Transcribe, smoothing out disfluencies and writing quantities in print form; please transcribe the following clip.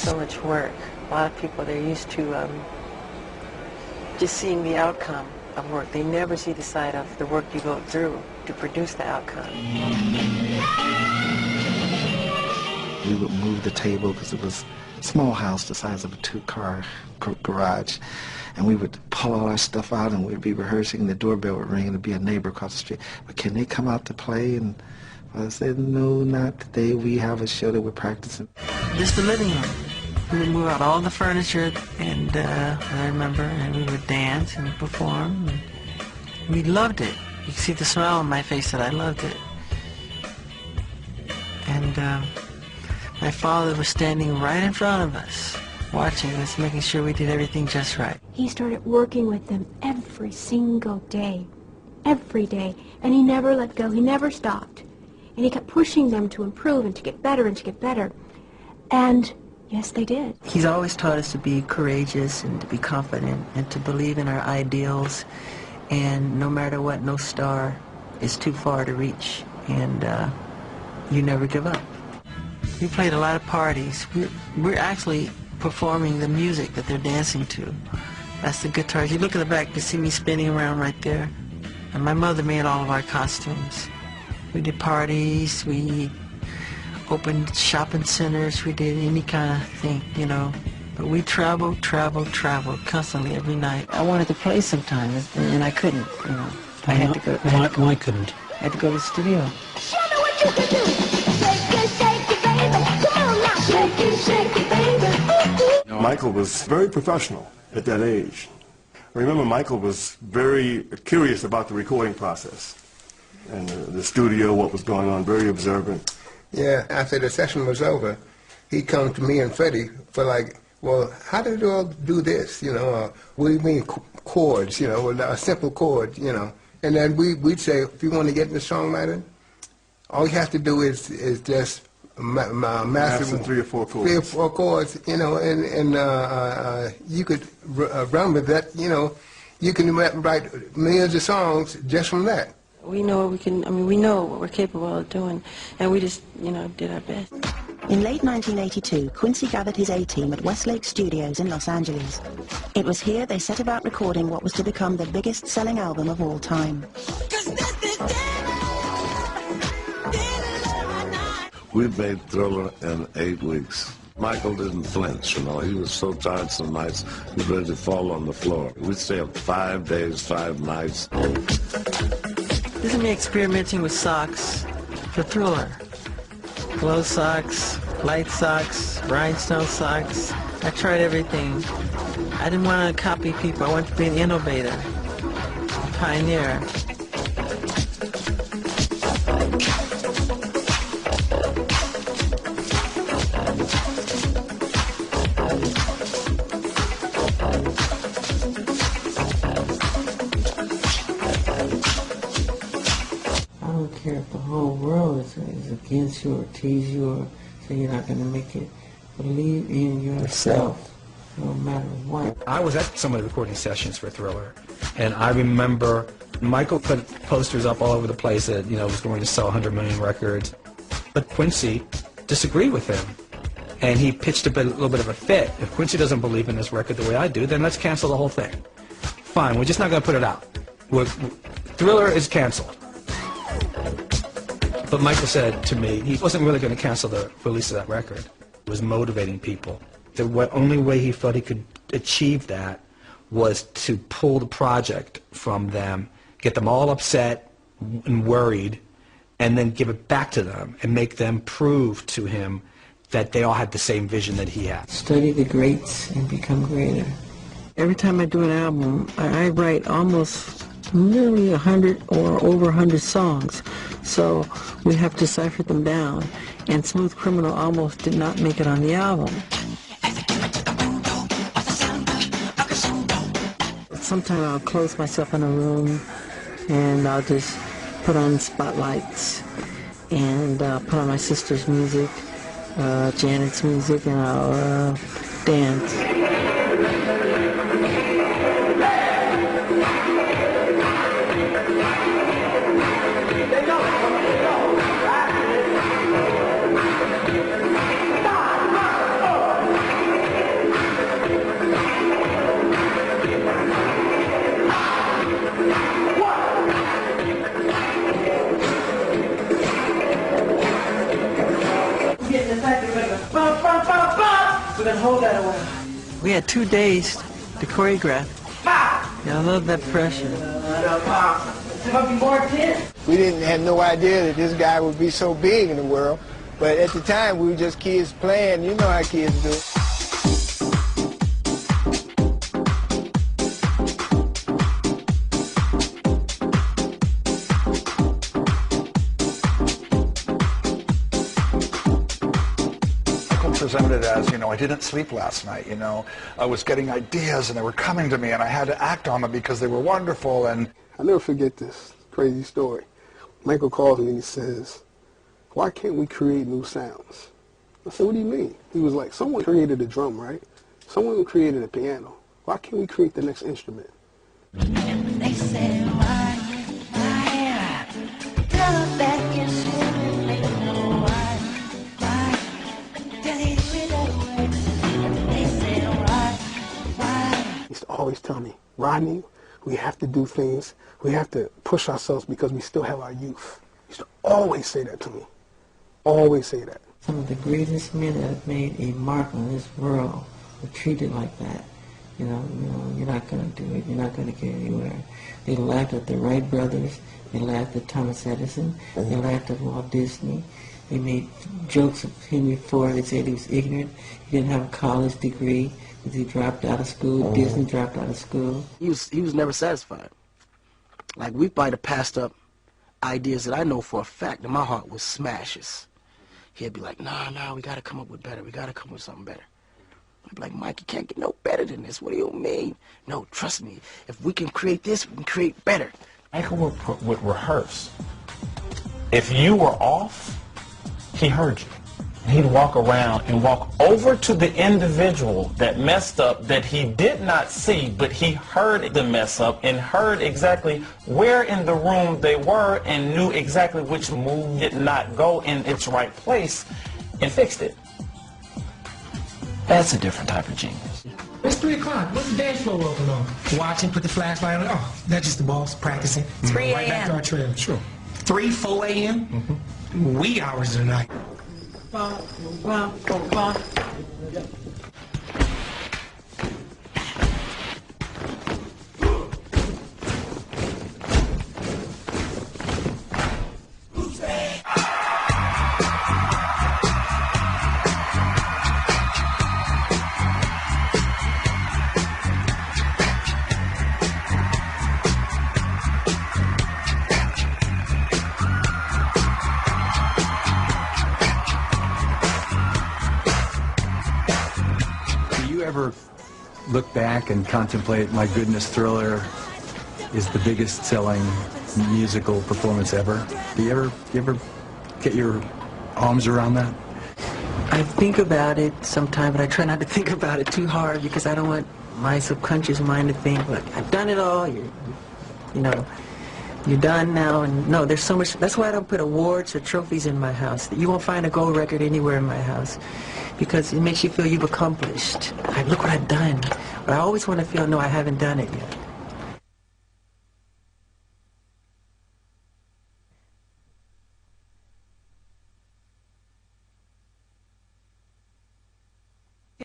so much work. A lot of people, they're used to just seeing the outcome of work. They never see the side of the work you go through to produce the outcome. We would move the table because it was a small house the size of a two-car garage, and we would pull all our stuff out and we'd be rehearsing, and the doorbell would ring and it'd be a neighbor across the street. But can they come out to play? And I said, no, not today. We have a show that we're practicing. Just the living room. We would move out all the furniture, and I remember, and we would dance and perform. And we loved it. You could see the smile on my face that I loved it. And my father was standing right in front of us, watching us, making sure we did everything just right. He started working with them every single day, every day, and he never let go. He never stopped. And he kept pushing them to improve and to get better and to get better. And yes, they did. He's always taught us to be courageous and to be confident and to believe in our ideals. And no matter what, no star is too far to reach. And you never give up. We played a lot of parties. We're actually performing the music that they're dancing to. That's the guitars. You look at the back, you see me spinning around right there. And my mother made all of our costumes. We did parties, we opened shopping centers, we did any kind of thing, you know. But we traveled constantly every night. I wanted to play sometimes, and I couldn't, you know. I had to go. Why couldn't? I had to go to the studio. Show me what you can do. Shake it, baby. Come on now. Shake it, baby. Michael was very professional at that age. I remember Michael was very curious about the recording process and the studio, what was going on, very observant. Yeah, after the session was over, he'd come to me and Freddie for like, well, how did you all do this, you know, what do you mean chords, you know, a simple chord, you know. And then we'd say, if you want to get into songwriting, all you have to do is just master 3 or 4 chords. 3 or 4 chords, you know, and you could run with that, you know. You can write millions of songs just from that. We know what we can, I mean, we know what we're capable of doing, and we just, you know, did our best. In late 1982, Quincy gathered his A-team at Westlake Studios in Los Angeles. It was here they set about recording what was to become the biggest selling album of all time. We made Thriller in 8 weeks. Michael didn't flinch, you know. He was so tired some nights, he was ready to fall on the floor. We'd stay up 5 days, 5 nights. This is me experimenting with socks for Thriller. Glow socks, light socks, rhinestone socks. I tried everything. I didn't want to copy people. I wanted to be an innovator, a pioneer. I don't care if the whole world is against you or tease you or say you're not going to make it. Believe in yourself, no matter what. I was at some of the recording sessions for Thriller, and I remember Michael put posters up all over the place that, you know, was going to sell 100 million records. But Quincy disagreed with him, and he pitched a little bit of a fit. If Quincy doesn't believe in this record the way I do, then let's cancel the whole thing. Fine, we're just not going to put it out. Thriller is canceled. But Michael said to me he wasn't really going to cancel the release of that record. It was motivating people. The only way he felt he could achieve that was to pull the project from them, get them all upset and worried, and then give it back to them and make them prove to him that they all had the same vision that he had. Study the greats and become greater. Every time I do an album, I write almost nearly 100 or over 100 songs. So we have to cipher them down. And Smooth Criminal almost did not make it on the album. Sometimes I'll close myself in a room and I'll just put on spotlights and put on my sister's music, Janet's music, and I'll dance. We're gonna hold that a while. We had 2 days to choreograph. Yeah, I love that pressure. It's gonna be more intense. We didn't have no idea that this guy would be so big in the world, but at the time we were just kids playing. You know how kids do. Presented it as, you know, I didn't sleep last night, you know, I was getting ideas and they were coming to me and I had to act on them because they were wonderful. And I'll never forget this crazy story. Michael calls me and he says, why can't we create new sounds? I said, what do you mean? He was like, someone created a drum, right? Someone created a piano. Why can't we create the next instrument? They say, why, tell that you're swimming, they know why. He used to always tell me, Rodney, we have to do things, we have to push ourselves because we still have our youth. He used to always say that to me. Always say that. Some of the greatest men that have made a mark on this world were treated like that. You know, you're not going to do it, you're not going to get anywhere. They laughed at the Wright brothers, they laughed at Thomas Edison, they laughed at Walt Disney. They made jokes of Henry Ford. They said he was ignorant. He didn't have a college degree because he dropped out of school. Disney dropped out of school. He was never satisfied. Like, we might have passed up ideas that I know for a fact that my heart was smashes. He'd be like, nah, we got to come up with better. We got to come up with something better. I'd be like, Mike, you can't get no better than this. What do you mean? No, trust me. If we can create this, we can create better. Michael would rehearse. If you were off, he heard you. He'd walk around and walk over to the individual that messed up that he did not see, but he heard the mess up and heard exactly where in the room they were and knew exactly which move did not go in its right place and fixed it. That's a different type of genius. It's 3 o'clock. What's the dance floor open on? Watching, put the flashlight on. Oh, that's just the boss practicing. 3 a.m. Right back to our trail. Sure. 3, 4 a.m. Wee hours of the night. Ever look back and contemplate, my goodness, Thriller is the biggest selling musical performance ever? Do you ever get your arms around that? I think about it sometimes, but I try not to think about it too hard because I don't want my subconscious mind to think, look, I've done it all, you know, you're done now. And no, there's so much. That's why I don't put awards or trophies in my house. You won't find a gold record anywhere in my house because it makes you feel you've accomplished. Like, look what I've done. But I always want to feel, no, I haven't done it yet.